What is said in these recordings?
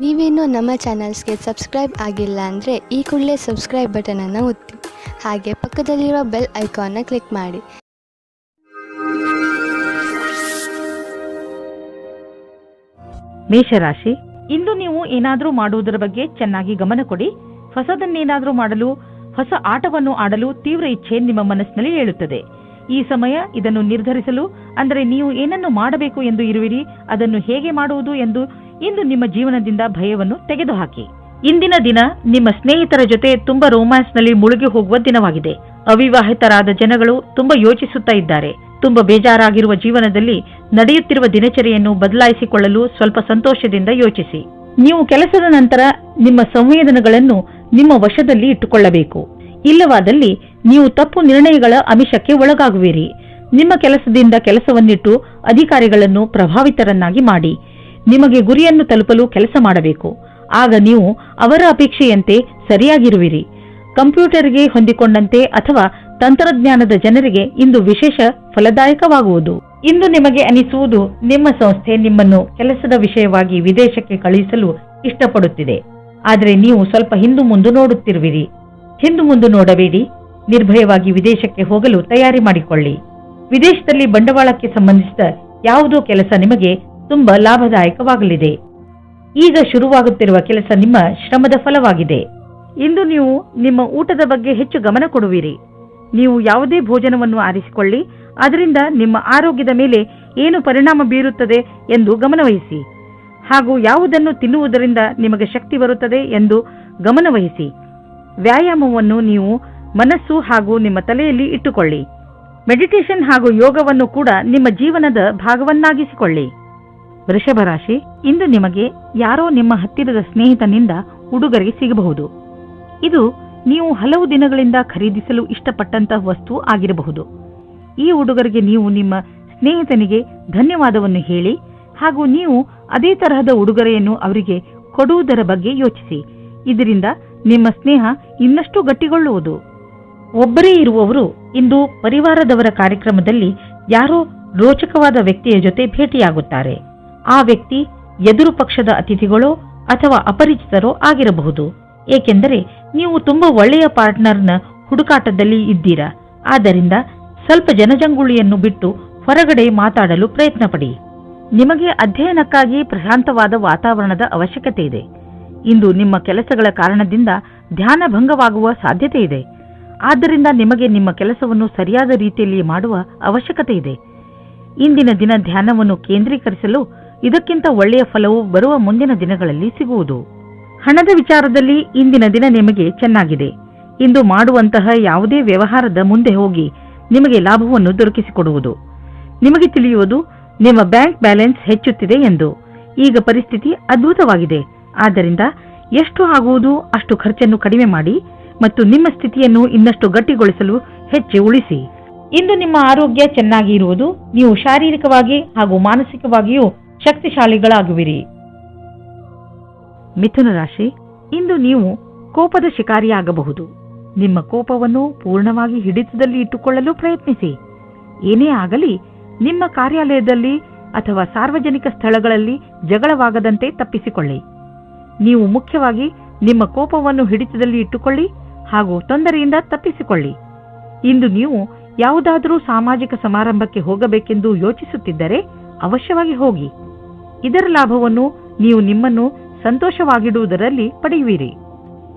ನೀವೇನೂ ನಮ್ಮ ಚಾನಲ್ಸ್ಗೆ ಸಬ್ಸ್ಕ್ರೈಬ್ ಆಗಿಲ್ಲ ಅಂದರೆ ಈ ಕೂಡಲೇ ಸಬ್ಸ್ಕ್ರೈಬ್ ಬಟನನ್ನು ಒತ್ತಿ, ಹಾಗೆ ಪಕ್ಕದಲ್ಲಿರೋ ಬೆಲ್ ಐಕಾನ್ನ ಕ್ಲಿಕ್ ಮಾಡಿ. ಮೇಷರಾಶಿ, ಇಂದು ನೀವು ಏನಾದರೂ ಮಾಡುವುದರ ಬಗ್ಗೆ ಚೆನ್ನಾಗಿ ಗಮನ ಕೊಡಿ. ಹೊಸದನ್ನೇನಾದರೂ ಮಾಡಲು, ಹೊಸ ಆಟವನ್ನು ಆಡಲು ತೀವ್ರ ಇಚ್ಛೆ ನಿಮ್ಮ ಮನಸ್ಸಿನಲ್ಲಿ ಏಳುತ್ತದೆ. ಈ ಸಮಯ ಇದನ್ನು ನಿರ್ಧರಿಸಲು, ಅಂದರೆ ನೀವು ಏನನ್ನು ಮಾಡಬೇಕು ಎಂದು ಇರುವಿರಿ, ಅದನ್ನು ಹೇಗೆ ಮಾಡುವುದು ಎಂದು ಇಂದು ನಿಮ್ಮ ಜೀವನದಿಂದ ಭಯವನ್ನು ತೆಗೆದುಹಾಕಿ. ಇಂದಿನ ದಿನ ನಿಮ್ಮ ಸ್ನೇಹಿತರ ಜೊತೆ ತುಂಬಾ ರೋಮ್ಯಾನ್ಸ್ನಲ್ಲಿ ಮುಳುಗಿ ಹೋಗುವ ದಿನವಾಗಿದೆ. ಅವಿವಾಹಿತರಾದ ಜನಗಳು ತುಂಬಾ ಯೋಚಿಸುತ್ತಾ ಇದ್ದಾರೆ. ತುಂಬಾ ಬೇಜಾರಾಗಿರುವ ಜೀವನದಲ್ಲಿ ನಡೆಯುತ್ತಿರುವ ದಿನಚರಿಯನ್ನು ಬದಲಾಯಿಸಿಕೊಳ್ಳಲು ಸ್ವಲ್ಪ ಸಂತೋಷದಿಂದ ಯೋಚಿಸಿ. ನೀವು ಕೆಲಸದ ನಂತರ ನಿಮ್ಮ ಸಂವೇದನೆಗಳನ್ನು ನಿಮ್ಮ ವಶದಲ್ಲಿ ಇಟ್ಟುಕೊಳ್ಳಬೇಕು. ಇಲ್ಲವಾದಲ್ಲಿ ನೀವು ತಪ್ಪು ನಿರ್ಣಯಗಳ ಆಮಿಷಕ್ಕೆ ಒಳಗಾಗುವಿರಿ. ನಿಮ್ಮ ಕೆಲಸದಿಂದ ಕೆಲಸವನ್ನಿಟ್ಟು ಅಧಿಕಾರಿಗಳನ್ನು ಪ್ರಭಾವಿತರನ್ನಾಗಿ ಮಾಡಿ. ನಿಮಗೆ ಗುರಿಯನ್ನು ತಲುಪಲು ಕೆಲಸ ಮಾಡಬೇಕು. ಆಗ ನೀವು ಅವರ ಅಪೇಕ್ಷೆಯಂತೆ ಸರಿಯಾಗಿರುವಿರಿ. ಕಂಪ್ಯೂಟರ್ಗೆ ಹೊಂದಿಕೊಂಡಂತೆ ಅಥವಾ ತಂತ್ರಜ್ಞಾನದ ಜನರಿಗೆ ಇಂದು ವಿಶೇಷ ಫಲದಾಯಕವಾಗುವುದು. ಇಂದು ನಿಮಗೆ ಅನಿಸುವುದು ನಿಮ್ಮ ಸಂಸ್ಥೆ ನಿಮ್ಮನ್ನು ಕೆಲಸದ ವಿಷಯವಾಗಿ ವಿದೇಶಕ್ಕೆ ಕಳುಹಿಸಲು ಇಷ್ಟಪಡುತ್ತಿದೆ. ಆದರೆ ನೀವು ಸ್ವಲ್ಪ ಹಿಂದು ಮುಂದು ನೋಡುತ್ತಿರುವಿರಿ. ಹಿಂದು ಮುಂದು ನೋಡಬೇಡಿ. ನಿರ್ಭಯವಾಗಿ ವಿದೇಶಕ್ಕೆ ಹೋಗಲು ತಯಾರಿ ಮಾಡಿಕೊಳ್ಳಿ. ವಿದೇಶದಲ್ಲಿ ಬಂಡವಾಳಕ್ಕೆ ಸಂಬಂಧಿಸಿದ ಯಾವುದೋ ಕೆಲಸ ನಿಮಗೆ ತುಂಬಾ ಲಾಭದಾಯಕವಾಗಲಿದೆ. ಈಗ ಶುರುವಾಗುತ್ತಿರುವ ಕೆಲಸ ನಿಮ್ಮ ಶ್ರಮದ ಫಲವಾಗಿದೆ. ಇಂದು ನೀವು ನಿಮ್ಮ ಊಟದ ಬಗ್ಗೆ ಹೆಚ್ಚು ಗಮನ ಕೊಡುವಿರಿ. ನೀವು ಯಾವುದೇ ಭೋಜನವನ್ನು ಆರಿಸಿಕೊಳ್ಳಿ, ಅದರಿಂದ ನಿಮ್ಮ ಆರೋಗ್ಯದ ಮೇಲೆ ಏನು ಪರಿಣಾಮ ಬೀರುತ್ತದೆ ಎಂದು ಗಮನವಹಿಸಿ. ಹಾಗೂ ಯಾವುದನ್ನು ತಿನ್ನುವುದರಿಂದ ನಿಮಗೆ ಶಕ್ತಿ ಬರುತ್ತದೆ ಎಂದು ಗಮನವಹಿಸಿ. ವ್ಯಾಯಾಮವನ್ನು ನೀವು ಮನಸ್ಸು ಹಾಗೂ ನಿಮ್ಮ ತಲೆಯಲ್ಲಿ ಇಟ್ಟುಕೊಳ್ಳಿ. ಮೆಡಿಟೇಷನ್ ಹಾಗೂ ಯೋಗವನ್ನು ಕೂಡ ನಿಮ್ಮ ಜೀವನದ ಭಾಗವನ್ನಾಗಿಸಿಕೊಳ್ಳಿ. ವೃಷಭ ರಾಶಿ, ಇಂದು ನಿಮಗೆ ಯಾರೋ ನಿಮ್ಮ ಹತ್ತಿರದ ಸ್ನೇಹಿತನಿಂದ ಉಡುಗೊರೆ ಸಿಗಬಹುದು. ಇದು ನೀವು ಹಲವು ದಿನಗಳಿಂದ ಖರೀದಿಸಲು ಇಷ್ಟಪಟ್ಟಂತಹ ವಸ್ತು ಆಗಿರಬಹುದು. ಈ ಉಡುಗೊರೆಗೆ ನೀವು ನಿಮ್ಮ ಸ್ನೇಹಿತನಿಗೆ ಧನ್ಯವಾದವನ್ನು ಹೇಳಿ ಹಾಗೂ ನೀವು ಅದೇ ತರಹದ ಉಡುಗೊರೆಯನ್ನು ಅವರಿಗೆ ಕೊಡುವುದರ ಬಗ್ಗೆ ಯೋಚಿಸಿ. ಇದರಿಂದ ನಿಮ್ಮ ಸ್ನೇಹ ಇನ್ನಷ್ಟು ಗಟ್ಟಿಗೊಳ್ಳುವುದು. ಒಬ್ಬರೇ ಇರುವವರು ಇಂದು ಪರಿವಾರದವರ ಕಾರ್ಯಕ್ರಮದಲ್ಲಿ ಯಾರೋ ರೋಚಕವಾದ ವ್ಯಕ್ತಿಯ ಜೊತೆ ಭೇಟಿಯಾಗುತ್ತಾರೆ. ಆ ವ್ಯಕ್ತಿ ಎದುರು ಪಕ್ಷದ ಅತಿಥಿಗಳೋ ಅಥವಾ ಅಪರಿಚಿತರೋ ಆಗಿರಬಹುದು. ಏಕೆಂದರೆ ನೀವು ತುಂಬಾ ಒಳ್ಳೆಯ ಪಾರ್ಟ್ನರ್ನ ಹುಡುಕಾಟದಲ್ಲಿ ಇದ್ದೀರಾ. ಆದ್ದರಿಂದ ಸ್ವಲ್ಪ ಜನಜಂಗುಳಿಯನ್ನು ಬಿಟ್ಟು ಹೊರಗಡೆ ಮಾತಾಡಲು ಪ್ರಯತ್ನ ಪಡಿ. ನಿಮಗೆ ಅಧ್ಯಯನಕ್ಕಾಗಿ ಪ್ರಶಾಂತವಾದ ವಾತಾವರಣದ ಅವಶ್ಯಕತೆ ಇದೆ. ಇಂದು ನಿಮ್ಮ ಕೆಲಸಗಳ ಕಾರಣದಿಂದ ಧ್ಯಾನ ಭಂಗವಾಗುವ ಸಾಧ್ಯತೆ ಇದೆ. ಆದ್ದರಿಂದ ನಿಮಗೆ ನಿಮ್ಮ ಕೆಲಸವನ್ನು ಸರಿಯಾದ ರೀತಿಯಲ್ಲಿ ಮಾಡುವ ಅವಶ್ಯಕತೆ ಇದೆ. ಇಂದಿನ ದಿನ ಧ್ಯಾನವನ್ನು ಕೇಂದ್ರೀಕರಿಸಲು ಇದಕ್ಕಿಂತ ಒಳ್ಳೆಯ ಫಲವು ಬರುವ ಮುಂದಿನ ದಿನಗಳಲ್ಲಿ ಸಿಗುವುದು. ಹಣದ ವಿಚಾರದಲ್ಲಿ ಇಂದಿನ ದಿನ ನಿಮಗೆ ಚೆನ್ನಾಗಿದೆ. ಇಂದು ಮಾಡುವಂತಹ ಯಾವುದೇ ವ್ಯವಹಾರದ ಮುಂದೆ ಹೋಗಿ ನಿಮಗೆ ಲಾಭವನ್ನು ದೊರಕಿಸಿಕೊಡುವುದು. ನಿಮಗೆ ತಿಳಿಯುವುದು ನಿಮ್ಮ ಬ್ಯಾಂಕ್ ಬ್ಯಾಲೆನ್ಸ್ ಹೆಚ್ಚುತ್ತಿದೆ ಎಂದು. ಈಗ ಪರಿಸ್ಥಿತಿ ಅದ್ಭುತವಾಗಿದೆ. ಆದ್ದರಿಂದ ಎಷ್ಟು ಆಗುವುದು ಅಷ್ಟು ಖರ್ಚನ್ನು ಕಡಿಮೆ ಮಾಡಿ ಮತ್ತು ನಿಮ್ಮ ಸ್ಥಿತಿಯನ್ನು ಇನ್ನಷ್ಟು ಗಟ್ಟಿಗೊಳಿಸಲು ಹೆಚ್ಚು ಉಳಿಸಿ. ಇಂದು ನಿಮ್ಮ ಆರೋಗ್ಯ ಚೆನ್ನಾಗಿ ಇರುವುದು. ನೀವು ಶಾರೀರಿಕವಾಗಿ ಹಾಗೂ ಮಾನಸಿಕವಾಗಿಯೂ ಶಕ್ತಿಶಾಲಿಗಳಾಗುವಿರಿ. ಮಿಥುನ ರಾಶಿ, ಇಂದು ನೀವು ಕೋಪದ ಶಿಕಾರಿಯಾಗಬಹುದು. ನಿಮ್ಮ ಕೋಪವನ್ನು ಪೂರ್ಣವಾಗಿ ಹಿಡಿತದಲ್ಲಿ ಇಟ್ಟುಕೊಳ್ಳಲು ಪ್ರಯತ್ನಿಸಿ. ಏನೇ ಆಗಲಿ ನಿಮ್ಮ ಕಾರ್ಯಾಲಯದಲ್ಲಿ ಅಥವಾ ಸಾರ್ವಜನಿಕ ಸ್ಥಳಗಳಲ್ಲಿ ಜಗಳವಾಗದಂತೆ ತಪ್ಪಿಸಿಕೊಳ್ಳಿ. ನೀವು ಮುಖ್ಯವಾಗಿ ನಿಮ್ಮ ಕೋಪವನ್ನು ಹಿಡಿತದಲ್ಲಿ ಇಟ್ಟುಕೊಳ್ಳಿ ಹಾಗೂ ತೊಂದರೆಯಿಂದ ತಪ್ಪಿಸಿಕೊಳ್ಳಿ. ಇಂದು ನೀವು ಯಾವುದಾದರೂ ಸಾಮಾಜಿಕ ಸಮಾರಂಭಕ್ಕೆ ಹೋಗಬೇಕೆಂದು ಯೋಚಿಸುತ್ತಿದ್ದರೆ ಅವಶ್ಯವಾಗಿ ಹೋಗಿ. ಇದರ ಲಾಭವನ್ನು ನೀವು ನಿಮ್ಮನ್ನು ಸಂತೋಷವಾಗಿಡುವುದರಲ್ಲಿ ಪಡೆಯುವಿರಿ.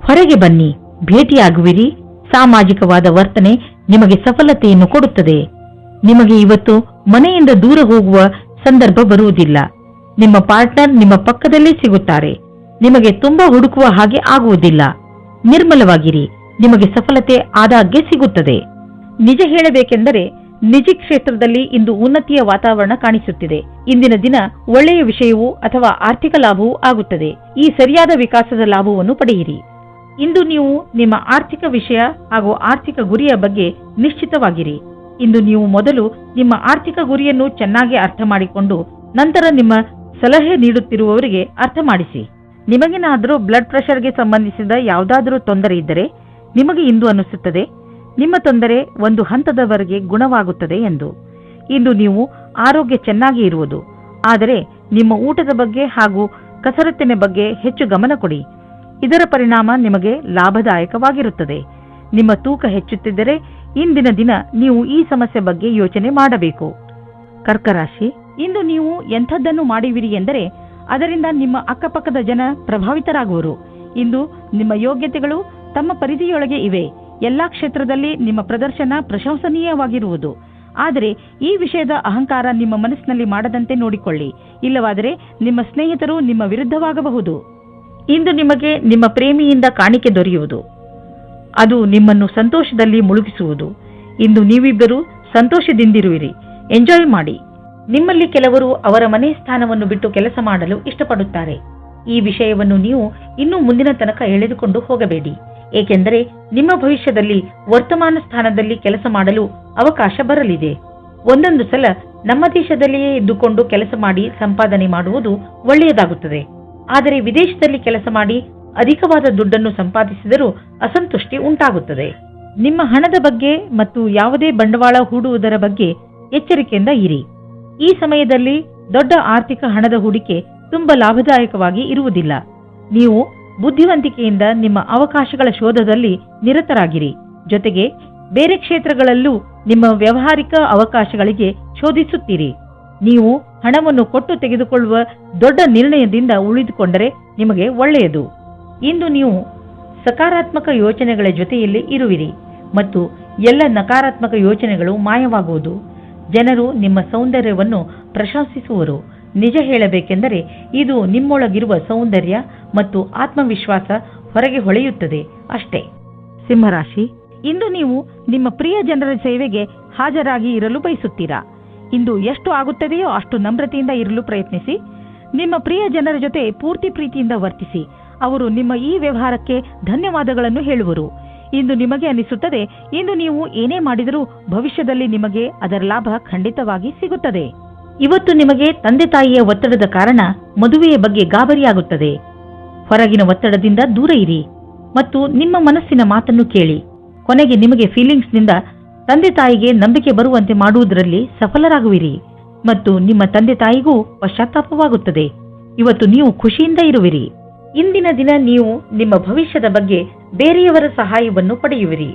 ಹೊರಗೆ ಬನ್ನಿ, ಭೇಟಿಯಾಗುವಿರಿ. ಸಾಮಾಜಿಕವಾದ ವರ್ತನೆ ನಿಮಗೆ ಸಫಲತೆಯನ್ನು ಕೊಡುತ್ತದೆ. ನಿಮಗೆ ಇವತ್ತು ಮನೆಯಿಂದ ದೂರ ಹೋಗುವ ಸಂದರ್ಭ ಬರುವುದಿಲ್ಲ. ನಿಮ್ಮ ಪಾರ್ಟ್ನರ್ ನಿಮ್ಮ ಪಕ್ಕದಲ್ಲೇ ಸಿಗುತ್ತಾರೆ. ನಿಮಗೆ ತುಂಬಾ ಹುಡುಕುವ ಹಾಗೆ ಆಗುವುದಿಲ್ಲ. ನಿರ್ಮಲವಾಗಿರಿ. ನಿಮಗೆ ಸಫಲತೆ ಆದಾಗ್ಗೆ ಸಿಗುತ್ತದೆ. ನಿಜ ಹೇಳಬೇಕೆಂದರೆ ನಿಜ ಕ್ಷೇತ್ರದಲ್ಲಿ ಇಂದು ಉನ್ನತಿಯ ವಾತಾವರಣ ಕಾಣಿಸುತ್ತಿದೆ. ಇಂದಿನ ದಿನ ಒಳ್ಳೆಯ ವಿಷಯವೂ ಅಥವಾ ಆರ್ಥಿಕ ಲಾಭವೂ ಆಗುತ್ತದೆ. ಈ ಸರಿಯಾದ ವಿಕಾಸದ ಲಾಭವನ್ನು ಪಡೆಯಿರಿ. ಇಂದು ನೀವು ನಿಮ್ಮ ಆರ್ಥಿಕ ವಿಷಯ ಹಾಗೂ ಆರ್ಥಿಕ ಗುರಿಯ ಬಗ್ಗೆ ನಿಶ್ಚಿತವಾಗಿರಿ. ಇಂದು ನೀವು ಮೊದಲು ನಿಮ್ಮ ಆರ್ಥಿಕ ಗುರಿಯನ್ನು ಚೆನ್ನಾಗಿ ಅರ್ಥ ಮಾಡಿಕೊಂಡು ನಂತರ ನಿಮ್ಮ ಸಲಹೆ ನೀಡುತ್ತಿರುವವರಿಗೆ ಅರ್ಥ ಮಾಡಿಸಿ. ನಿಮಗೇನಾದರೂ ಬ್ಲಡ್ ಪ್ರೆಷರ್ಗೆ ಸಂಬಂಧಿಸಿದ ಯಾವುದಾದರೂ ತೊಂದರೆ ಇದ್ದರೆ ನಿಮಗೆ ಇಂದು ಅನಿಸುತ್ತದೆ ನಿಮ್ಮ ತೊಂದರೆ ಒಂದು ಹಂತದವರೆಗೆ ಗುಣವಾಗುತ್ತದೆ ಎಂದು. ಇಂದು ನೀವು ಆರೋಗ್ಯ ಚೆನ್ನಾಗಿ ಇರುವುದು. ಆದರೆ ನಿಮ್ಮ ಊಟದ ಬಗ್ಗೆ ಹಾಗೂ ಕಸರತ್ತಿನ ಬಗ್ಗೆ ಹೆಚ್ಚು ಗಮನ ಕೊಡಿ. ಇದರ ಪರಿಣಾಮ ನಿಮಗೆ ಲಾಭದಾಯಕವಾಗಿರುತ್ತದೆ. ನಿಮ್ಮ ತೂಕ ಹೆಚ್ಚುತ್ತಿದ್ದರೆ ಇಂದಿನ ದಿನ ನೀವು ಈ ಸಮಸ್ಯೆ ಬಗ್ಗೆ ಯೋಚನೆ ಮಾಡಬೇಕು. ಕರ್ಕ ರಾಶಿ, ಇಂದು ನೀವು ಎಂಥದ್ದನ್ನು ಮಾಡುವಿರಿ ಎಂದರೆ ಅದರಿಂದ ನಿಮ್ಮ ಅಕ್ಕಪಕ್ಕದ ಜನ ಪ್ರಭಾವಿತರಾಗುವರು. ಇಂದು ನಿಮ್ಮ ಯೋಗ್ಯತೆಗಳು ತಮ್ಮ ಪರಿಧಿಯೊಳಗೆ ಇವೆ. ಎಲ್ಲಾ ಕ್ಷೇತ್ರದಲ್ಲಿ ನಿಮ್ಮ ಪ್ರದರ್ಶನ ಪ್ರಶಂಸನೀಯವಾಗಿರುವುದು. ಆದರೆ ಈ ವಿಷಯದ ಅಹಂಕಾರ ನಿಮ್ಮ ಮನಸ್ಸಿನಲ್ಲಿ ಮಾಡದಂತೆ ನೋಡಿಕೊಳ್ಳಿ. ಇಲ್ಲವಾದರೆ ನಿಮ್ಮ ಸ್ನೇಹಿತರು ನಿಮ್ಮ ವಿರುದ್ಧವಾಗಬಹುದು. ಇಂದು ನಿಮಗೆ ನಿಮ್ಮ ಪ್ರೇಮಿಯಿಂದ ಕಾಣಿಕೆ ದೊರೆಯುವುದು. ಅದು ನಿಮ್ಮನ್ನು ಸಂತೋಷದಲ್ಲಿ ಮುಳುಗಿಸುವುದು. ಇಂದು ನೀವಿಬ್ಬರು ಸಂತೋಷದಿಂದಿರುವಿರಿ. ಎಂಜಾಯ್ ಮಾಡಿ. ನಿಮ್ಮಲ್ಲಿ ಕೆಲವರು ಅವರ ಮನೆ ಸ್ಥಾನವನ್ನು ಬಿಟ್ಟು ಕೆಲಸ ಮಾಡಲು ಇಷ್ಟಪಡುತ್ತಾರೆ. ಈ ವಿಷಯವನ್ನು ನೀವು ಇನ್ನೂ ಮುಂದಿನ ತನಕ ಎಳೆದುಕೊಂಡು ಹೋಗಬೇಡಿ. ಏಕೆಂದರೆ ನಿಮ್ಮ ಭವಿಷ್ಯದಲ್ಲಿ ವರ್ತಮಾನ ಸ್ಥಾನದಲ್ಲಿ ಕೆಲಸ ಮಾಡಲು ಅವಕಾಶ ಬರಲಿದೆ. ಒಂದೊಂದು ಸಲ ನಮ್ಮ ದೇಶದಲ್ಲಿಯೇ ಇದ್ದುಕೊಂಡು ಕೆಲಸ ಮಾಡಿ ಸಂಪಾದನೆ ಮಾಡುವುದು ಒಳ್ಳೆಯದಾಗುತ್ತದೆ. ಆದರೆ ವಿದೇಶದಲ್ಲಿ ಕೆಲಸ ಮಾಡಿ ಅಧಿಕವಾದ ದುಡ್ಡನ್ನು ಸಂಪಾದಿಸಿದರೂ ಅಸಂತುಷ್ಟಿ ಉಂಟಾಗುತ್ತದೆ. ನಿಮ್ಮ ಹಣದ ಬಗ್ಗೆ ಮತ್ತು ಯಾವುದೇ ಬಂಡವಾಳ ಹೂಡುವುದರ ಬಗ್ಗೆ ಎಚ್ಚರಿಕೆಯಿಂದ ಇರಿ. ಈ ಸಮಯದಲ್ಲಿ ದೊಡ್ಡ ಆರ್ಥಿಕ ಹಣದ ಹೂಡಿಕೆ ತುಂಬಾ ಲಾಭದಾಯಕವಾಗಿ ಇರುವುದಿಲ್ಲ. ನೀವು ಬುದ್ಧಿವಂತಿಕೆಯಿಂದ ನಿಮ್ಮ ಅವಕಾಶಗಳ ಶೋಧದಲ್ಲಿ ನಿರತರಾಗಿರಿ. ಜೊತೆಗೆ ಬೇರೆ ಕ್ಷೇತ್ರಗಳಲ್ಲೂ ನಿಮ್ಮ ವ್ಯಾವಹಾರಿಕ ಅವಕಾಶಗಳಿಗೆ ಶೋಧಿಸುತ್ತೀರಿ. ನೀವು ಹಣವನ್ನು ಕೊಟ್ಟು ತೆಗೆದುಕೊಳ್ಳುವ ದೊಡ್ಡ ನಿರ್ಣಯದಿಂದ ಉಳಿದುಕೊಂಡರೆ ನಿಮಗೆ ಒಳ್ಳೆಯದು. ಇಂದು ನೀವು ಸಕಾರಾತ್ಮಕ ಯೋಚನೆಗಳ ಜೊತೆಯಲ್ಲಿ ಇರುವಿರಿ ಮತ್ತು ಎಲ್ಲ ನಕಾರಾತ್ಮಕ ಯೋಚನೆಗಳು ಮಾಯವಾಗುವುದು. ಜನರು ನಿಮ್ಮ ಸೌಂದರ್ಯವನ್ನು ಪ್ರಶಂಸಿಸುವರು. ನಿಜ ಹೇಳಬೇಕೆಂದರೆ ಇದು ನಿಮ್ಮೊಳಗಿರುವ ಸೌಂದರ್ಯ ಮತ್ತು ಆತ್ಮವಿಶ್ವಾಸ ಹೊರಗೆ ಹೊಳೆಯುತ್ತದೆ ಅಷ್ಟೇ. ಸಿಂಹರಾಶಿ, ಇಂದು ನೀವು ನಿಮ್ಮ ಪ್ರಿಯ ಜನರ ಸೇವೆಗೆ ಹಾಜರಾಗಿ ಇರಲು ಬಯಸುತ್ತೀರಾ. ಇಂದು ಎಷ್ಟು ಆಗುತ್ತದೆಯೋ ಅಷ್ಟು ನಮ್ರತೆಯಿಂದ ಇರಲು ಪ್ರಯತ್ನಿಸಿ. ನಿಮ್ಮ ಪ್ರಿಯ ಜನರ ಜೊತೆ ಪೂರ್ತಿ ಪ್ರೀತಿಯಿಂದ ವರ್ತಿಸಿ. ಅವರು ನಿಮ್ಮ ಈ ವ್ಯವಹಾರಕ್ಕೆ ಧನ್ಯವಾದಗಳನ್ನು ಹೇಳುವರು. ಇಂದು ನಿಮಗೆ ಅನಿಸುತ್ತದೆ ಇಂದು ನೀವು ಏನೇ ಮಾಡಿದರೂ ಭವಿಷ್ಯದಲ್ಲಿ ನಿಮಗೆ ಅದರ ಲಾಭ ಖಂಡಿತವಾಗಿ ಸಿಗುತ್ತದೆ. ಇವತ್ತು ನಿಮಗೆ ತಂದೆ ತಾಯಿಯ ಒತ್ತಡದ ಕಾರಣ ಮದುವೆಯ ಬಗ್ಗೆ ಗಾಬರಿಯಾಗುತ್ತದೆ. ಹೊರಗಿನ ಒತ್ತಡದಿಂದ ದೂರ ಇರಿ ಮತ್ತು ನಿಮ್ಮ ಮನಸ್ಸಿನ ಮಾತನ್ನು ಕೇಳಿ. ಕೊನೆಗೆ ನಿಮಗೆ ಫೀಲಿಂಗ್ಸ್ನಿಂದ ತಂದೆ ತಾಯಿಗೆ ನಂಬಿಕೆ ಬರುವಂತೆ ಮಾಡುವುದರಲ್ಲಿ ಸಫಲರಾಗುವಿರಿ ಮತ್ತು ನಿಮ್ಮ ತಂದೆ ತಾಯಿಗೂ ಪಶ್ಚಾತ್ತಾಪವಾಗುತ್ತದೆ. ಇವತ್ತು ನೀವು ಖುಷಿಯಿಂದ ಇರುವಿರಿ. ಇಂದಿನ ದಿನ ನೀವು ನಿಮ್ಮ ಭವಿಷ್ಯದ ಬಗ್ಗೆ ಬೇರೆಯವರ ಸಹಾಯವನ್ನು ಪಡೆಯುವಿರಿ.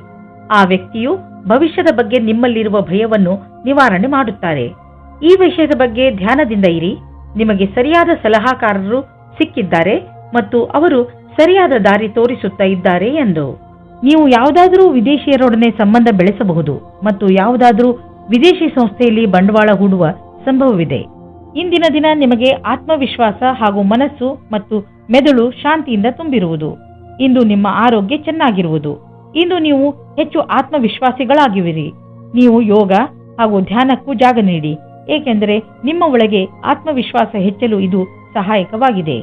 ಆ ವ್ಯಕ್ತಿಯು ಭವಿಷ್ಯದ ಬಗ್ಗೆ ನಿಮ್ಮಲ್ಲಿರುವ ಭಯವನ್ನು ನಿವಾರಣೆ ಮಾಡುತ್ತಾರೆ. ಈ ವಿಷಯದ ಬಗ್ಗೆ ಧ್ಯಾನದಿಂದ ಇರಿ. ನಿಮಗೆ ಸರಿಯಾದ ಸಲಹಾಕಾರರು ಸಿಕ್ಕಿದ್ದಾರೆ ಮತ್ತು ಅವರು ಸರಿಯಾದ ದಾರಿ ತೋರಿಸುತ್ತಾ ಇದ್ದಾರೆ ಎಂದು. ನೀವು ಯಾವುದಾದರೂ ವಿದೇಶಿಯರೊಡನೆ ಸಂಬಂಧ ಬೆಳೆಸಬಹುದು ಮತ್ತು ಯಾವುದಾದರೂ ವಿದೇಶಿ ಸಂಸ್ಥೆಯಲ್ಲಿ ಬಂಡವಾಳ ಹೂಡುವ ಸಂಭವವಿದೆ. ಇಂದಿನ ದಿನ ನಿಮಗೆ ಆತ್ಮವಿಶ್ವಾಸ ಹಾಗೂ ಮನಸ್ಸು ಮತ್ತು ಮೆದುಳು ಶಾಂತಿಯಿಂದ ತುಂಬಿರುವುದು. ಇಂದು ನಿಮ್ಮ ಆರೋಗ್ಯ ಚೆನ್ನಾಗಿರುವುದು. ಇಂದು ನೀವು ಹೆಚ್ಚು ಆತ್ಮವಿಶ್ವಾಸಿಗಳಾಗಿರುವಿರಿ. ನೀವು ಯೋಗ ಹಾಗೂ ಧ್ಯಾನಕ್ಕೂ ಜಾಗ ನೀಡಿ, ಏಕೆಂದರೆ ನಿಮ್ಮ ಒಳಗೆ ಆತ್ಮವಿಶ್ವಾಸ ಹೆಚ್ಚಲು ಇದು ಸಹಾಯಕವಾಗಿದೆ.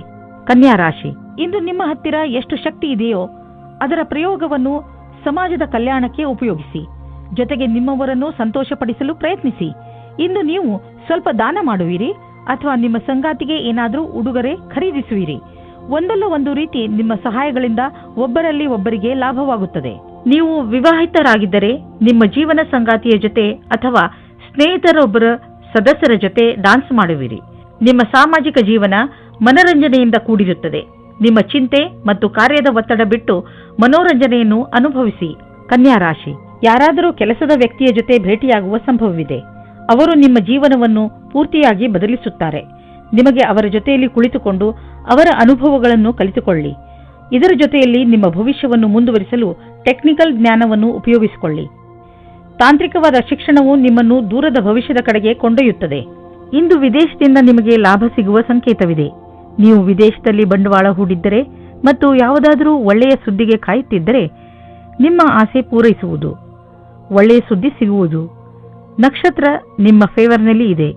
ಕನ್ಯಾ ರಾಶಿ, ಇಂದು ನಿಮ್ಮ ಹತ್ತಿರ ಎಷ್ಟು ಶಕ್ತಿ ಇದೆಯೋ ಅದರ ಪ್ರಯೋಗವನ್ನು ಸಮಾಜದ ಕಲ್ಯಾಣಕ್ಕೆ ಉಪಯೋಗಿಸಿ. ಜೊತೆಗೆ ನಿಮ್ಮವರನ್ನು ಸಂತೋಷಪಡಿಸಲು ಪ್ರಯತ್ನಿಸಿ. ಇಂದು ನೀವು ಸ್ವಲ್ಪ ದಾನ ಮಾಡುವಿರಿ ಅಥವಾ ನಿಮ್ಮ ಸಂಗಾತಿಗೆ ಏನಾದರೂ ಉಡುಗೊರೆ ಖರೀದಿಸುವಿರಿ. ಒಂದಲ್ಲ ಒಂದು ರೀತಿ ನಿಮ್ಮ ಸಹಾಯಗಳಿಂದ ಒಬ್ಬರಲ್ಲಿ ಒಬ್ಬರಿಗೆ ಲಾಭವಾಗುತ್ತದೆ. ನೀವು ವಿವಾಹಿತರಾಗಿದ್ದರೆ ನಿಮ್ಮ ಜೀವನ ಸಂಗಾತಿಯ ಜೊತೆ ಅಥವಾ ಸ್ನೇಹಿತರೊಬ್ಬರ ಸದಸ್ಯರ ಜೊತೆ ಡಾನ್ಸ್ ಮಾಡುವಿರಿ. ನಿಮ್ಮ ಸಾಮಾಜಿಕ ಜೀವನ ಮನರಂಜನೆಯಿಂದ ಕೂಡಿರುತ್ತದೆ. ನಿಮ್ಮ ಚಿಂತೆ ಮತ್ತು ಕಾರ್ಯದ ಒತ್ತಡ ಬಿಟ್ಟು ಮನೋರಂಜನೆಯನ್ನು ಅನುಭವಿಸಿ. ಕನ್ಯಾ ರಾಶಿ, ಯಾರಾದರೂ ಕೆಲಸದ ವ್ಯಕ್ತಿಯ ಜೊತೆ ಭೇಟಿಯಾಗುವ ಸಂಭವವಿದೆ. ಅವರು ನಿಮ್ಮ ಜೀವನವನ್ನು ಪೂರ್ತಿಯಾಗಿ ಬದಲಿಸುತ್ತಾರೆ. ನಿಮಗೆ ಅವರ ಜೊತೆಯಲ್ಲಿ ಕುಳಿತುಕೊಂಡು ಅವರ ಅನುಭವಗಳನ್ನು ಕಲಿತುಕೊಳ್ಳಿ. ಇದರ ಜೊತೆಯಲ್ಲಿ ನಿಮ್ಮ ಭವಿಷ್ಯವನ್ನು ಮುಂದುವರಿಸಲು ಟೆಕ್ನಿಕಲ್ ಜ್ಞಾನವನ್ನು ಉಪಯೋಗಿಸಿಕೊಳ್ಳಿ. ತಾಂತ್ರಿಕವಾದ ಶಿಕ್ಷಣವು ನಿಮ್ಮನ್ನು ದೂರದ ಭವಿಷ್ಯದ ಕಡೆಗೆ ಕೊಂಡೊಯ್ಯುತ್ತದೆ. ಇಂದು ವಿದೇಶದಿಂದ ನಿಮಗೆ ಲಾಭ ಸಿಗುವ ಸಂಕೇತವಿದೆ. ನೀವು ವಿದೇಶದಲ್ಲಿ ಬಂಡವಾಳ ಹೂಡಿದ್ದರೆ ಮತ್ತು ಯಾವುದಾದರೂ ಒಳ್ಳೆಯ ಸುದ್ದಿಗೆ ಕಾಯುತ್ತಿದ್ದರೆ ನಿಮ್ಮ ಆಸೆ ಪೂರೈಸುವುದು. ಒಳ್ಳೆಯ ಸುದ್ದಿ ಸಿಗುವುದು. ನಕ್ಷತ್ರ ನಿಮ್ಮ ಫೇವರ್ನಲ್ಲಿ ಇದೆ.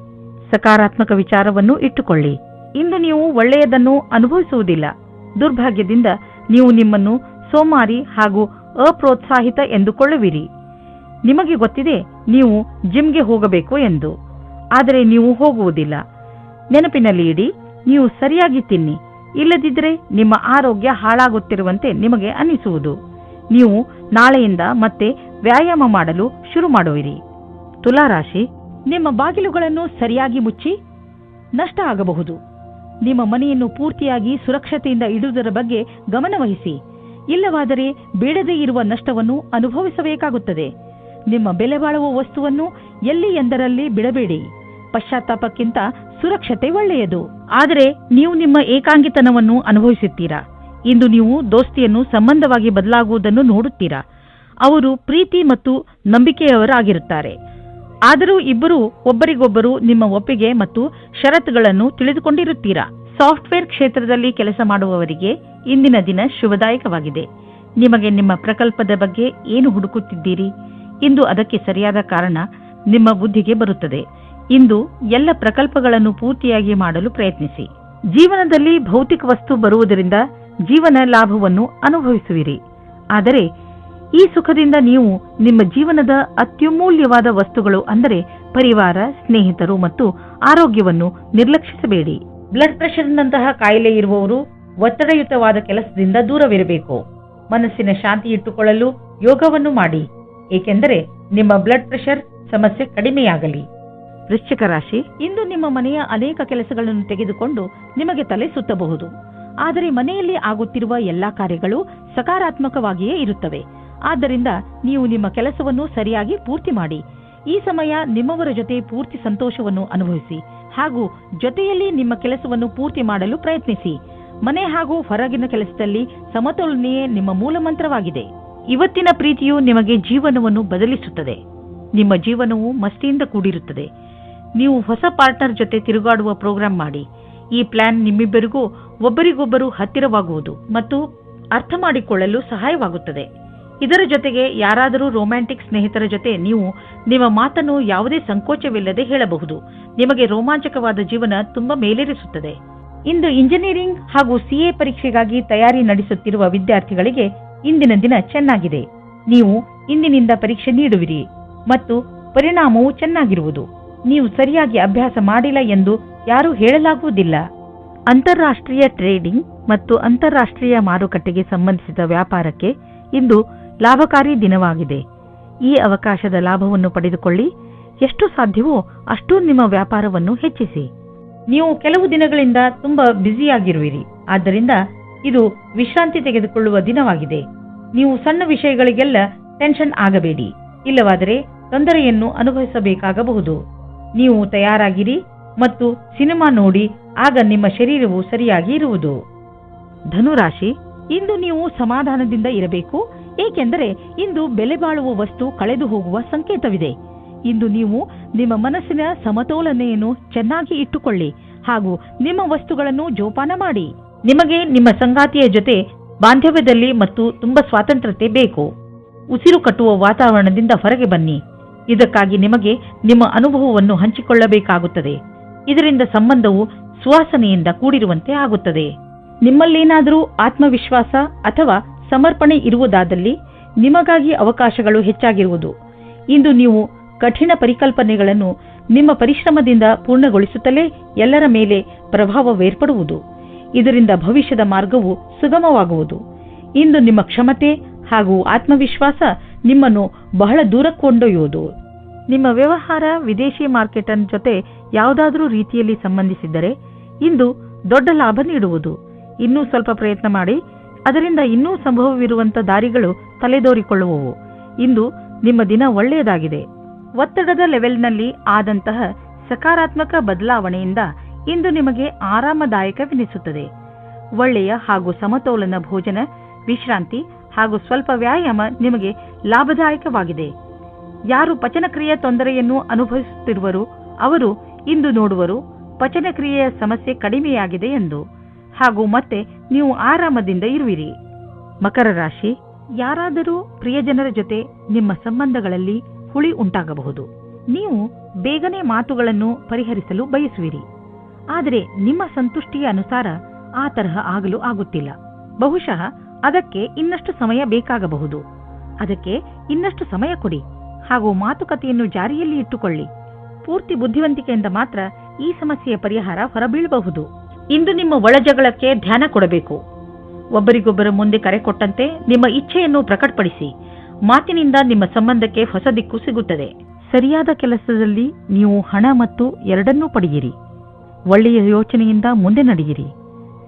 ಸಕಾರಾತ್ಮಕ ವಿಚಾರವನ್ನು ಇಟ್ಟುಕೊಳ್ಳಿ. ಇಂದು ನೀವು ಒಳ್ಳೆಯದನ್ನು ಅನುಭವಿಸುವುದಿಲ್ಲ. ದುರ್ಭಾಗ್ಯದಿಂದ ನೀವು ನಿಮ್ಮನ್ನು ಸೋಮಾರಿ ಹಾಗೂ ಅಪ್ರೋತ್ಸಾಹಿತ ಎಂದುಕೊಳ್ಳುವಿರಿ. ನಿಮಗೆ ಗೊತ್ತಿದೆ ನೀವು ಜಿಮ್ಗೆ ಹೋಗಬೇಕು ಎಂದು, ಆದರೆ ನೀವು ಹೋಗುವುದಿಲ್ಲ. ನೆನಪಿನಲ್ಲಿ ಇಡಿ, ನೀವು ಸರಿಯಾಗಿ ತಿನ್ನಿ. ಇಲ್ಲದಿದ್ದರೆ ನಿಮ್ಮ ಆರೋಗ್ಯ ಹಾಳಾಗುತ್ತಿರುವಂತೆ ನಿಮಗೆ ಅನ್ನಿಸುವುದು. ನೀವು ನಾಳೆಯಿಂದ ಮತ್ತೆ ವ್ಯಾಯಾಮ ಮಾಡಲು ಶುರು ಮಾಡುವಿರಿ. ತುಲಾರಾಶಿ, ನಿಮ್ಮ ಬಾಗಿಲುಗಳನ್ನು ಸರಿಯಾಗಿ ಮುಚ್ಚಿ. ನಷ್ಟ ಆಗಬಹುದು. ನಿಮ್ಮ ಮನೆಯನ್ನು ಪೂರ್ತಿಯಾಗಿ ಸುರಕ್ಷತೆಯಿಂದ ಇಡುವುದರ ಬಗ್ಗೆ ಗಮನವಹಿಸಿ. ಇಲ್ಲವಾದರೆ ಬೇಡದೇ ಇರುವ ನಷ್ಟವನ್ನು ಅನುಭವಿಸಬೇಕಾಗುತ್ತದೆ. ನಿಮ್ಮ ಬೆಲೆ ಬಾಳುವ ವಸ್ತುವನ್ನು ಎಲ್ಲಿ ಎಂದರಲ್ಲಿ ಬಿಡಬೇಡಿ. ಪಶ್ಚಾತ್ತಾಪಕ್ಕಿಂತ ಸುರಕ್ಷತೆ ಒಳ್ಳೆಯದು. ಆದರೆ ನೀವು ನಿಮ್ಮ ಏಕಾಂಗಿತನವನ್ನು ಅನುಭವಿಸುತ್ತೀರಾ. ಇಂದು ನೀವು ದೋಸ್ತಿಯನ್ನು ಸಂಬಂಧವಾಗಿ ಬದಲಾಗುವುದನ್ನು ನೋಡುತ್ತೀರಾ. ಅವರು ಪ್ರೀತಿ ಮತ್ತು ನಂಬಿಕೆಯವರಾಗಿರುತ್ತಾರೆ. ಆದರೂ ಇಬ್ಬರು ಒಬ್ಬರಿಗೊಬ್ಬರು ನಿಮ್ಮ ಒಪ್ಪಿಗೆ ಮತ್ತು ಷರತ್ತುಗಳನ್ನು ತಿಳಿದುಕೊಂಡಿರುತ್ತೀರಾ. ಸಾಫ್ಟ್ವೇರ್ ಕ್ಷೇತ್ರದಲ್ಲಿ ಕೆಲಸ ಮಾಡುವವರಿಗೆ ಇಂದಿನ ದಿನ ಶುಭದಾಯಕವಾಗಿದೆ. ನಿಮಗೆ ನಿಮ್ಮ ಪ್ರಕಲ್ಪದ ಬಗ್ಗೆ ಏನು ಹುಡುಕುತ್ತಿದ್ದೀರಿ? ಇಂದು ಅದಕ್ಕೆ ಸರಿಯಾದ ಕಾರಣ ನಿಮ್ಮ ಬುದ್ಧಿಗೆ ಬರುತ್ತದೆ. ಇಂದು ಎಲ್ಲ ಪ್ರಕಲ್ಪಗಳನ್ನು ಪೂರ್ತಿಯಾಗಿ ಮಾಡಲು ಪ್ರಯತ್ನಿಸಿ. ಜೀವನದಲ್ಲಿ ಭೌತಿಕ ವಸ್ತು ಬರುವುದರಿಂದ ಜೀವನ ಲಾಭವನ್ನು ಅನುಭವಿಸುವಿರಿ. ಆದರೆ ಈ ಸುಖದಿಂದ ನೀವು ನಿಮ್ಮ ಜೀವನದ ಅತ್ಯಮೂಲ್ಯವಾದ ವಸ್ತುಗಳು ಅಂದರೆ ಪರಿವಾರ, ಸ್ನೇಹಿತರು ಮತ್ತು ಆರೋಗ್ಯವನ್ನು ನಿರ್ಲಕ್ಷಿಸಬೇಡಿ. ಬ್ಲಡ್ ಪ್ರೆಷರ್ನಂತಹ ಕಾಯಿಲೆ ಇರುವವರು ಒತ್ತಡಯುತವಾದ ಕೆಲಸದಿಂದ ದೂರವಿರಬೇಕು. ಮನಸ್ಸಿನ ಶಾಂತಿ ಇಟ್ಟುಕೊಳ್ಳಲು ಯೋಗವನ್ನು ಮಾಡಿ, ಏಕೆಂದರೆ ನಿಮ್ಮ ಬ್ಲಡ್ ಪ್ರೆಷರ್ ಸಮಸ್ಯೆ ಕಡಿಮೆಯಾಗಲಿ. ವೃಶ್ಚಿಕ ರಾಶಿ, ಇಂದು ನಿಮ್ಮ ಮನೆಯ ಅನೇಕ ಕೆಲಸಗಳನ್ನು ತೆಗೆದುಕೊಂಡು ನಿಮಗೆ ತಲೆ ಸುತ್ತಬಹುದು. ಆದರೆ ಮನೆಯಲ್ಲಿ ಆಗುತ್ತಿರುವ ಎಲ್ಲಾ ಕಾರ್ಯಗಳು ಸಕಾರಾತ್ಮಕವಾಗಿಯೇ ಇರುತ್ತವೆ. ಆದ್ದರಿಂದ ನೀವು ನಿಮ್ಮ ಕೆಲಸವನ್ನು ಸರಿಯಾಗಿ ಪೂರ್ತಿ ಮಾಡಿ. ಈ ಸಮಯ ನಿಮ್ಮವರ ಜೊತೆ ಪೂರ್ತಿ ಸಂತೋಷವನ್ನು ಅನುಭವಿಸಿ ಹಾಗೂ ಜೊತೆಯಲ್ಲಿ ನಿಮ್ಮ ಕೆಲಸವನ್ನು ಪೂರ್ತಿ ಮಾಡಲು ಪ್ರಯತ್ನಿಸಿ. ಮನೆ ಹಾಗೂ ಹೊರಗಿನ ಕೆಲಸದಲ್ಲಿ ಸಮತೋಲನೆಯೇ ನಿಮ್ಮ ಮೂಲ ಮಂತ್ರವಾಗಿದೆ. ಇವತ್ತಿನ ಪ್ರೀತಿಯು ನಿಮಗೆ ಜೀವನವನ್ನು ಬದಲಿಸುತ್ತದೆ. ನಿಮ್ಮ ಜೀವನವು ಮಸ್ತಿಯಿಂದ ಕೂಡಿರುತ್ತದೆ. ನೀವು ಹೊಸ ಪಾರ್ಟ್ನರ್ ಜೊತೆ ತಿರುಗಾಡುವ ಪ್ರೋಗ್ರಾಂ ಮಾಡಿ. ಈ ಪ್ಲಾನ್ ನಿಮ್ಮಿಬ್ಬರಿಗೂ ಒಬ್ಬರಿಗೊಬ್ಬರು ಹತ್ತಿರವಾಗುವುದು ಮತ್ತು ಅರ್ಥ ಮಾಡಿಕೊಳ್ಳಲು ಸಹಾಯವಾಗುತ್ತದೆ. ಇದರ ಜೊತೆಗೆ ಯಾರಾದರೂ ರೊಮ್ಯಾಂಟಿಕ್ ಸ್ನೇಹಿತರ ಜೊತೆ ನೀವು ನಿಮ್ಮ ಮಾತನ್ನು ಯಾವುದೇ ಸಂಕೋಚವಿಲ್ಲದೆ ಹೇಳಬಹುದು. ನಿಮಗೆ ರೋಮಾಂಚಕವಾದ ಜೀವನ ತುಂಬಾ ಮೇಲೇರಿಸುತ್ತದೆ. ಇಂದು ಇಂಜಿನಿಯರಿಂಗ್ ಹಾಗೂ ಸಿಎ ಪರೀಕ್ಷೆಗಾಗಿ ತಯಾರಿ ನಡೆಸುತ್ತಿರುವ ವಿದ್ಯಾರ್ಥಿಗಳಿಗೆ ಇಂದಿನ ದಿನ ಚೆನ್ನಾಗಿದೆ. ನೀವು ಇಂದಿನಿಂದ ಪರೀಕ್ಷೆ ನೀಡುವಿರಿ ಮತ್ತು ಪರಿಣಾಮವು ಚೆನ್ನಾಗಿರುವುದು. ನೀವು ಸರಿಯಾಗಿ ಅಭ್ಯಾಸ ಮಾಡಿಲ್ಲ ಎಂದು ಯಾರೂ ಹೇಳಲಾಗುವುದಿಲ್ಲ. ಅಂತಾರಾಷ್ಟ್ರೀಯ ಟ್ರೇಡಿಂಗ್ ಮತ್ತು ಅಂತಾರಾಷ್ಟ್ರೀಯ ಮಾರುಕಟ್ಟೆಗೆ ಸಂಬಂಧಿಸಿದ ವ್ಯಾಪಾರಕ್ಕೆ ಇಂದು ಲಾಭಕಾರಿ ದಿನವಾಗಿದೆ. ಈ ಅವಕಾಶದ ಲಾಭವನ್ನು ಪಡೆದುಕೊಳ್ಳಿ. ಎಷ್ಟು ಸಾಧ್ಯವೋ ಅಷ್ಟು ನಿಮ್ಮ ವ್ಯಾಪಾರವನ್ನು ಹೆಚ್ಚಿಸಿ. ನೀವು ಕೆಲವು ದಿನಗಳಿಂದ ತುಂಬಾ ಬ್ಯುಸಿಯಾಗಿರುವಿರಿ. ಆದ್ದರಿಂದ ಇದು ವಿಶ್ರಾಂತಿ ತೆಗೆದುಕೊಳ್ಳುವ ದಿನವಾಗಿದೆ. ನೀವು ಸಣ್ಣ ವಿಷಯಗಳಿಗೆಲ್ಲ ಟೆನ್ಷನ್ ಆಗಬೇಡಿ. ಇಲ್ಲವಾದರೆ ತೊಂದರೆಯನ್ನು ಅನುಭವಿಸಬೇಕಾಗಬಹುದು. ನೀವು ತಯಾರಾಗಿರಿ ಮತ್ತು ಸಿನಿಮಾ ನೋಡಿ, ಆಗ ನಿಮ್ಮ ಶರೀರವು ಸರಿಯಾಗಿ ಇರುವುದು. ಧನುರಾಶಿ, ಇಂದು ನೀವು ಸಮಾಧಾನದಿಂದ ಇರಬೇಕು. ಏಕೆಂದರೆ ಇಂದು ಬೆಲೆ ಬಾಳುವ ವಸ್ತು ಕಳೆದು ಹೋಗುವ ಸಂಕೇತವಿದೆ. ಇಂದು ನೀವು ನಿಮ್ಮ ಮನಸ್ಸಿನ ಸಮತೋಲನೆಯನ್ನು ಚೆನ್ನಾಗಿ ಇಟ್ಟುಕೊಳ್ಳಿ ಹಾಗೂ ನಿಮ್ಮ ವಸ್ತುಗಳನ್ನು ಜೋಪಾನ ಮಾಡಿ. ನಿಮಗೆ ನಿಮ್ಮ ಸಂಗಾತಿಯ ಜೊತೆ ಬಾಂಧವ್ಯದಲ್ಲಿ ಮತ್ತು ತುಂಬಾ ಸ್ವಾತಂತ್ರ್ಯತೆ ಬೇಕು. ಉಸಿರು ಕಟ್ಟುವ ವಾತಾವರಣದಿಂದ ಹೊರಗೆ ಬನ್ನಿ. ಇದಕ್ಕಾಗಿ ನಿಮಗೆ ನಿಮ್ಮ ಅನುಭವವನ್ನು ಹಂಚಿಕೊಳ್ಳಬೇಕಾಗುತ್ತದೆ. ಇದರಿಂದ ಸಂಬಂಧವು ಸುವಾಸನೆಯಿಂದ ಕೂಡಿರುವಂತೆ ಆಗುತ್ತದೆ. ನಿಮ್ಮಲ್ಲೇನಾದರೂ ಆತ್ಮವಿಶ್ವಾಸ ಅಥವಾ ಸಮರ್ಪಣೆ ಇರುವುದಾದಲ್ಲಿ ನಿಮಗಾಗಿ ಅವಕಾಶಗಳು ಹೆಚ್ಚಾಗಿರುವುದು. ಇಂದು ನೀವು ಕಠಿಣ ಪರಿಕಲ್ಪನೆಗಳನ್ನು ನಿಮ್ಮ ಪರಿಶ್ರಮದಿಂದ ಪೂರ್ಣಗೊಳಿಸುತ್ತಲೇ ಎಲ್ಲರ ಮೇಲೆ ಪ್ರಭಾವವೇರ್ಪಡುವುದು. ಇದರಿಂದ ಭವಿಷ್ಯದ ಮಾರ್ಗವು ಸುಗಮವಾಗುವುದು. ಇಂದು ನಿಮ್ಮ ಕ್ಷಮತೆ ಹಾಗೂ ಆತ್ಮವಿಶ್ವಾಸ ನಿಮ್ಮನ್ನು ಬಹಳ ದೂರ ಕೊಂಡೊಯ್ಯುವುದು. ನಿಮ್ಮ ವ್ಯವಹಾರ ವಿದೇಶಿ ಮಾರ್ಕೆಟ್ ಜೊತೆ ಯಾವುದಾದರೂ ರೀತಿಯಲ್ಲಿ ಸಂಬಂಧಿಸಿದ್ದರೆ ಇಂದು ದೊಡ್ಡ ಲಾಭ ನೀಡುವುದು. ಇನ್ನೂ ಸ್ವಲ್ಪ ಪ್ರಯತ್ನ ಮಾಡಿ. ಅದರಿಂದ ಇನ್ನೂ ಸಂಭವವಿರುವಂಥ ದಾರಿಗಳು ತಲೆದೋರಿಕೊಳ್ಳುವವು. ಇಂದು ನಿಮ್ಮ ದಿನ ಒಳ್ಳೆಯದಾಗಿದೆ. ಒತ್ತಡದ ಲೆವೆಲ್ನಲ್ಲಿ ಆದಂತಹ ಸಕಾರಾತ್ಮಕ ಬದಲಾವಣೆಯಿಂದ ಇಂದು ನಿಮಗೆ ಆರಾಮದಾಯಕವೆನಿಸುತ್ತದೆ. ಒಳ್ಳೆಯ ಹಾಗೂ ಸಮತೋಲನ ಭೋಜನ, ವಿಶ್ರಾಂತಿ ಹಾಗೂ ಸ್ವಲ್ಪ ವ್ಯಾಯಾಮ ನಿಮಗೆ ಲಾಭದಾಯಕವಾಗಿದೆ. ಯಾರು ಪಚನಕ್ರಿಯೆ ತೊಂದರೆಯನ್ನು ಅನುಭವಿಸುತ್ತಿರುವರು ಅವರು ಇಂದು ನೋಡುವರು ಪಚನಕ್ರಿಯೆಯ ಸಮಸ್ಯೆ ಕಡಿಮೆಯಾಗಿದೆ ಎಂದು, ಹಾಗೂ ಮತ್ತೆ ನೀವು ಆರಾಮದಿಂದ ಇರುವಿರಿ. ಮಕರ ರಾಶಿ, ಯಾರಾದರೂ ಪ್ರಿಯಜನರ ಜೊತೆ ನಿಮ್ಮ ಸಂಬಂಧಗಳಲ್ಲಿ ಹುಳಿ ಉಂಟಾಗಬಹುದು. ನೀವು ಬೇಗನೆ ಮಾತುಗಳನ್ನು ಪರಿಹರಿಸಲು ಬಯಸುವಿರಿ. ಆದರೆ ನಿಮ್ಮ ಸಂತುಷ್ಟಿಯ ಅನುಸಾರ ಆ ತರಹ ಆಗಲು ಆಗುತ್ತಿಲ್ಲ. ಬಹುಶಃ ಅದಕ್ಕೆ ಇನ್ನಷ್ಟು ಸಮಯ ಬೇಕಾಗಬಹುದು. ಅದಕ್ಕೆ ಇನ್ನಷ್ಟು ಸಮಯ ಕೊಡಿ ಹಾಗೂ ಮಾತುಕತೆಯನ್ನು ಜಾರಿಯಲ್ಲಿ ಇಟ್ಟುಕೊಳ್ಳಿ. ಪೂರ್ತಿ ಬುದ್ಧಿವಂತಿಕೆಯಿಂದ ಮಾತ್ರ ಈ ಸಮಸ್ಯೆಯ ಪರಿಹಾರ ಹೊರಬೀಳಬಹುದು. ಇಂದು ನಿಮ್ಮ ಒಳಜಗಳಕ್ಕೆ ಧ್ಯಾನ ಕೊಡಬೇಕು. ಒಬ್ಬರಿಗೊಬ್ಬರ ಮುಂದೆ ಕರೆ ಕೊಟ್ಟಂತೆ ನಿಮ್ಮ ಇಚ್ಛೆಯನ್ನು ಪ್ರಕಟಪಡಿಸಿ. ಮಾತಿನಿಂದ ನಿಮ್ಮ ಸಂಬಂಧಕ್ಕೆ ಹೊಸ ದಿಕ್ಕು ಸಿಗುತ್ತದೆ. ಸರಿಯಾದ ಕೆಲಸದಲ್ಲಿ ನೀವು ಹಣ ಮತ್ತು ಎರಡನ್ನೂ ಪಡೆಯಿರಿ. ಒಳ್ಳೆಯ ಯೋಚನೆಯಿಂದ ಮುಂದೆ ನಡೆಯಿರಿ.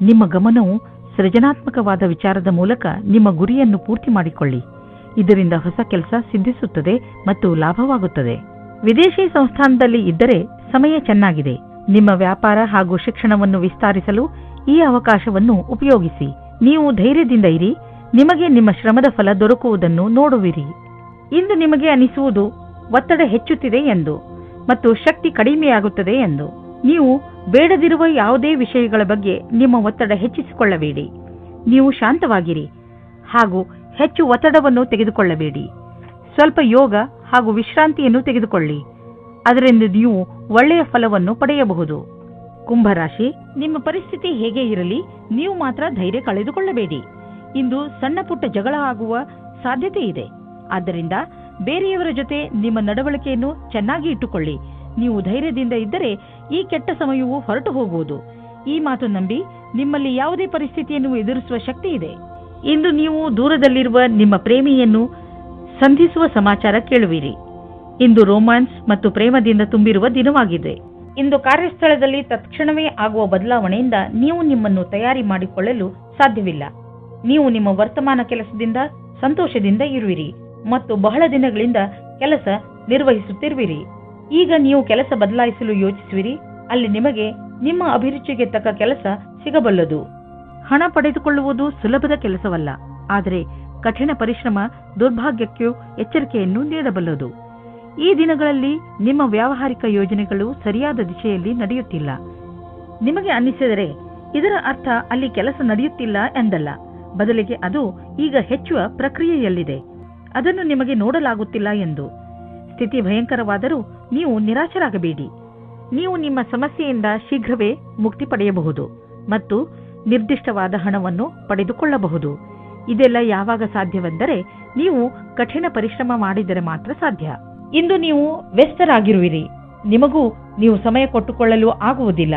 ನಿಮ್ಮ ಗಮನವು ಸೃಜನಾತ್ಮಕವಾದ ವಿಚಾರದ ಮೂಲಕ ನಿಮ್ಮ ಗುರಿಯನ್ನು ಪೂರ್ತಿ ಮಾಡಿಕೊಳ್ಳಿ. ಇದರಿಂದ ಹೊಸ ಕೆಲಸ ಸಿದ್ಧಿಸುತ್ತದೆ ಮತ್ತು ಲಾಭವಾಗುತ್ತದೆ. ವಿದೇಶಿ ಸಂಸ್ಥಾನದಲ್ಲಿ ಇದ್ದರೆ ಸಮಯ ಚೆನ್ನಾಗಿದೆ. ನಿಮ್ಮ ವ್ಯಾಪಾರ ಹಾಗೂ ಶಿಕ್ಷಣವನ್ನು ವಿಸ್ತರಿಸಲು ಈ ಅವಕಾಶವನ್ನು ಉಪಯೋಗಿಸಿ. ನೀವು ಧೈರ್ಯದಿಂದ ಇರಿ. ನಿಮಗೆ ನಿಮ್ಮ ಶ್ರಮದ ಫಲ ದೊರಕುವುದನ್ನು ನೋಡುವಿರಿ. ಇಂದು ನಿಮಗೆ ಅನಿಸುವುದು ಒತ್ತಡ ಹೆಚ್ಚುತ್ತಿದೆ ಎಂದು ಮತ್ತು ಶಕ್ತಿ ಕಡಿಮೆಯಾಗುತ್ತದೆ ಎಂದು. ನೀವು ಬೇಡದಿರುವ ಯಾವುದೇ ವಿಷಯಗಳ ಬಗ್ಗೆ ನಿಮ್ಮ ಒತ್ತಡ ಹೆಚ್ಚಿಸಿಕೊಳ್ಳಬೇಡಿ. ನೀವು ಶಾಂತವಾಗಿರಿ ಹಾಗೂ ಹೆಚ್ಚು ಒತ್ತಡವನ್ನು ತೆಗೆದುಕೊಳ್ಳಬೇಡಿ. ಸ್ವಲ್ಪ ಯೋಗ ಹಾಗೂ ವಿಶ್ರಾಂತಿಯನ್ನು ತೆಗೆದುಕೊಳ್ಳಿ. ಅದರಿಂದ ನೀವು ಒಳ್ಳೆಯ ಫಲವನ್ನು ಪಡೆಯಬಹುದು. ಕುಂಭರಾಶಿ, ನಿಮ್ಮ ಪರಿಸ್ಥಿತಿ ಹೇಗೆ ಇರಲಿ, ನೀವು ಮಾತ್ರ ಧೈರ್ಯ ಕಳೆದುಕೊಳ್ಳಬೇಡಿ. ಇಂದು ಸಣ್ಣ ಪುಟ್ಟ ಜಗಳ ಆಗುವ ಸಾಧ್ಯತೆ ಇದೆ. ಆದ್ದರಿಂದ ಬೇರೆಯವರ ಜೊತೆ ನಿಮ್ಮ ನಡವಳಿಕೆಯನ್ನು ಚೆನ್ನಾಗಿ ಇಟ್ಟುಕೊಳ್ಳಿ. ನೀವು ಧೈರ್ಯದಿಂದ ಇದ್ದರೆ ಈ ಕೆಟ್ಟ ಸಮಯವು ಹೊರಟು ಹೋಗುವುದು. ಈ ಮಾತು ನಂಬಿ, ನಿಮ್ಮಲ್ಲಿ ಯಾವುದೇ ಪರಿಸ್ಥಿತಿಯನ್ನು ಎದುರಿಸುವ ಶಕ್ತಿ ಇದೆ. ಇಂದು ನೀವು ದೂರದಲ್ಲಿರುವ ನಿಮ್ಮ ಪ್ರೇಮಿಯನ್ನು ಸಂಧಿಸುವ ಸಮಾಚಾರ ಕೇಳುವಿರಿ. ಇಂದು ರೋಮ್ಯಾನ್ಸ್ ಮತ್ತು ಪ್ರೇಮದಿಂದ ತುಂಬಿರುವ ದಿನವಾಗಿದೆ. ಇಂದು ಕಾರ್ಯಸ್ಥಳದಲ್ಲಿ ತತ್ಕ್ಷಣವೇ ಆಗುವ ಬದಲಾವಣೆಯಿಂದ ನೀವು ನಿಮ್ಮನ್ನು ತಯಾರಿ ಮಾಡಿಕೊಳ್ಳಲು ಸಾಧ್ಯವಿಲ್ಲ. ನೀವು ನಿಮ್ಮ ವರ್ತಮಾನ ಕೆಲಸದಿಂದ ಸಂತೋಷದಿಂದ ಇರುವಿರಿ ಮತ್ತು ಬಹಳ ದಿನಗಳಿಂದ ಕೆಲಸ ನಿರ್ವಹಿಸುತ್ತಿರುವಿರಿ. ಈಗ ನೀವು ಕೆಲಸ ಬದಲಾಯಿಸಲು ಯೋಚಿಸುವಿರಿ. ಅಲ್ಲಿ ನಿಮಗೆ ನಿಮ್ಮ ಅಭಿರುಚಿಗೆ ತಕ್ಕ ಕೆಲಸ ಸಿಗಬಲ್ಲದು. ಹಣ ಪಡೆದುಕೊಳ್ಳುವುದು ಸುಲಭದ ಕೆಲಸವಲ್ಲ, ಆದರೆ ಕಠಿಣ ಪರಿಶ್ರಮ ದುರ್ಭಾಗ್ಯಕ್ಕೂ ಎಚ್ಚರಿಕೆಯನ್ನು ನೀಡಬಲ್ಲದು. ಈ ದಿನಗಳಲ್ಲಿ ನಿಮ್ಮ ವ್ಯಾವಹಾರಿಕ ಯೋಜನೆಗಳು ಸರಿಯಾದ ದಿಶೆಯಲ್ಲಿ ನಡೆಯುತ್ತಿಲ್ಲ. ನಿಮಗೆ ಅನ್ನಿಸಿದರೆ ಇದರ ಅರ್ಥ ಅಲ್ಲಿ ಕೆಲಸ ನಡೆಯುತ್ತಿಲ್ಲ ಎಂದಲ್ಲ. ಬದಲಿಗೆ ಅದು ಈಗ ಹೆಚ್ಚುವ ಪ್ರಕ್ರಿಯೆಯಲ್ಲಿದೆ. ಅದನ್ನು ನಿಮಗೆ ನೋಡಲಾಗುತ್ತಿಲ್ಲ ಎಂದು. ಸ್ಥಿತಿ ಭಯಂಕರವಾದರೂ ನೀವು ನಿರಾಶರಾಗಬೇಡಿ. ನೀವು ನಿಮ್ಮ ಸಮಸ್ಯೆಯಿಂದ ಶೀಘ್ರವೇ ಮುಕ್ತಿ ಪಡೆಯಬಹುದು ಮತ್ತು ನಿರ್ದಿಷ್ಟವಾದ ಹಣವನ್ನು ಪಡೆದುಕೊಳ್ಳಬಹುದು. ಇದೆಲ್ಲ ಯಾವಾಗ ಸಾಧ್ಯವೆಂದರೆ ನೀವು ಕಠಿಣ ಪರಿಶ್ರಮ ಮಾಡಿದರೆ ಮಾತ್ರ ಸಾಧ್ಯ. ಇಂದು ನೀವು ವ್ಯಸ್ತರಾಗಿರುವಿರಿ. ನಿಮಗೂ ನೀವು ಸಮಯ ಕೊಟ್ಟುಕೊಳ್ಳಲು ಆಗುವುದಿಲ್ಲ.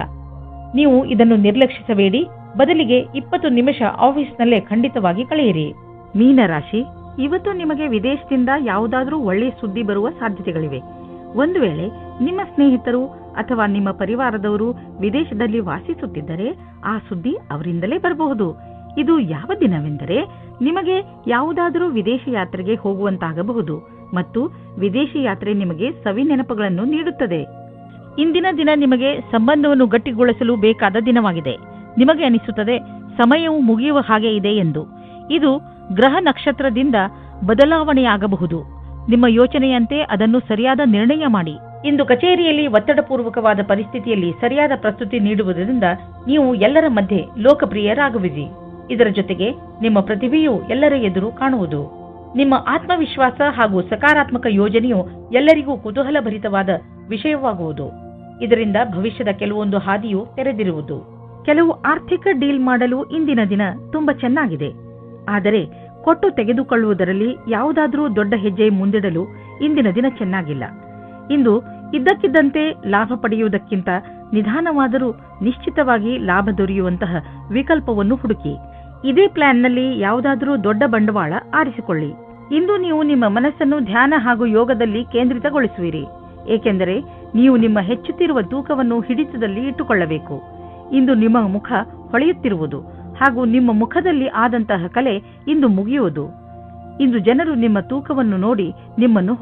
ನೀವು ಇದನ್ನು ನಿರ್ಲಕ್ಷಿಸಬೇಡಿ. ಬದಲಿಗೆ 20 ನಿಮಿಷ ಆಫೀಸ್ನಲ್ಲೇ ಖಂಡಿತವಾಗಿ ಕಳೆಯಿರಿ. ಮೀನರಾಶಿ, ಇವತ್ತು ನಿಮಗೆ ವಿದೇಶದಿಂದ ಯಾವುದಾದ್ರೂ ಒಳ್ಳೆಯ ಸುದ್ದಿ ಬರುವ ಸಾಧ್ಯತೆಗಳಿವೆ. ಒಂದು ವೇಳೆ ನಿಮ್ಮ ಸ್ನೇಹಿತರು ಅಥವಾ ನಿಮ್ಮ ಪರಿವಾರದವರು ವಿದೇಶದಲ್ಲಿ ವಾಸಿಸುತ್ತಿದ್ದರೆ ಆ ಸುದ್ದಿ ಅವರಿಂದಲೇ ಬರಬಹುದು. ಇದು ಯಾವ ದಿನವೆಂದರೆ ನಿಮಗೆ ಯಾವುದಾದರೂ ವಿದೇಶಿ ಯಾತ್ರೆಗೆ ಹೋಗುವಂತಾಗಬಹುದು ಮತ್ತು ವಿದೇಶಿ ಯಾತ್ರೆ ನಿಮಗೆ ಸವಿ ನೆನಪುಗಳನ್ನು ನೀಡುತ್ತದೆ. ಇಂದಿನ ದಿನ ನಿಮಗೆ ಸಂಬಂಧವನ್ನು ಗಟ್ಟಿಗೊಳಿಸಲು ಬೇಕಾದ ದಿನವಾಗಿದೆ. ನಿಮಗೆ ಅನಿಸುತ್ತದೆ ಸಮಯವು ಮುಗಿಯುವ ಹಾಗೆ ಇದೆ ಎಂದು. ಇದು ಗ್ರಹ ನಕ್ಷತ್ರದಿಂದ ಬದಲಾವಣೆಯಾಗಬಹುದು. ನಿಮ್ಮ ಯೋಚನೆಯಂತೆ ಅದನ್ನು ಸರಿಯಾದ ನಿರ್ಣಯ ಮಾಡಿ. ಇಂದು ಕಚೇರಿಯಲ್ಲಿ ಒತ್ತಡಪೂರ್ವಕವಾದ ಪರಿಸ್ಥಿತಿಯಲ್ಲಿ ಸರಿಯಾದ ಪ್ರಸ್ತುತಿ ನೀಡುವುದರಿಂದ ನೀವು ಎಲ್ಲರ ಮಧ್ಯೆ ಲೋಕಪ್ರಿಯರಾಗುವಿರಿ. ಇದರ ಜೊತೆಗೆ ನಿಮ್ಮ ಪ್ರತಿಭೆಯು ಎಲ್ಲರ ಎದುರು ಕಾಣುವುದು. ನಿಮ್ಮ ಆತ್ಮವಿಶ್ವಾಸ ಹಾಗೂ ಸಕಾರಾತ್ಮಕ ಯೋಜನೆಯು ಎಲ್ಲರಿಗೂ ಕುತೂಹಲಭರಿತವಾದ ವಿಷಯವಾಗುವುದು. ಇದರಿಂದ ಭವಿಷ್ಯದ ಕೆಲವೊಂದು ಹಾದಿಯು ತೆರೆದಿರುವುದು. ಕೆಲವು ಆರ್ಥಿಕ ಡೀಲ್ ಮಾಡಲು ಇಂದಿನ ದಿನ ತುಂಬಾ ಚೆನ್ನಾಗಿದೆ. ಆದರೆ ಕೊಟ್ಟು ತೆಗೆದುಕೊಳ್ಳುವುದರಲ್ಲಿ ಯಾವುದಾದ್ರೂ ದೊಡ್ಡ ಹೆಜ್ಜೆ ಮುಂದಿಡಲು ಇಂದಿನ ದಿನ ಚೆನ್ನಾಗಿಲ್ಲ. ಇಂದು ಇದ್ದಕ್ಕಿದ್ದಂತೆ ಲಾಭ ಪಡೆಯುವುದಕ್ಕಿಂತ ನಿಧಾನವಾದರೂ ನಿಶ್ಚಿತವಾಗಿ ಲಾಭ ದೊರೆಯುವಂತಹ ವಿಕಲ್ಪವನ್ನು ಹುಡುಕಿ. ಇದೇ ಪ್ಲಾನ್ನಲ್ಲಿ ಯಾವುದಾದ್ರೂ ದೊಡ್ಡ ಬಂಡವಾಳ ಆರಿಸಿಕೊಳ್ಳಿ. ಇಂದು ನೀವು ನಿಮ್ಮ ಮನಸ್ಸನ್ನು ಧ್ಯಾನ ಹಾಗೂ ಯೋಗದಲ್ಲಿ ಕೇಂದ್ರಿತಗೊಳಿಸುವಿರಿ. ಏಕೆಂದರೆ ನೀವು ನಿಮ್ಮ ಹೆಚ್ಚುತ್ತಿರುವ ತೂಕವನ್ನು ಹಿಡಿತದಲ್ಲಿ ಇಟ್ಟುಕೊಳ್ಳಬೇಕು. ಇಂದು ನಿಮ್ಮ ಮುಖ ಹೊಳೆಯುತ್ತಿರುವುದು ಹಾಗೂ ನಿಮ್ಮ ಮುಖದಲ್ಲಿ ಆದಂತಹ ಕಲೆ ಇಂದು ಮುಗಿಯುವುದು. ಇಂದು ಜನರು ನಿಮ್ಮ ತೂಕವನ್ನು ನೋಡಿ ನಿಮ್ಮನ್ನು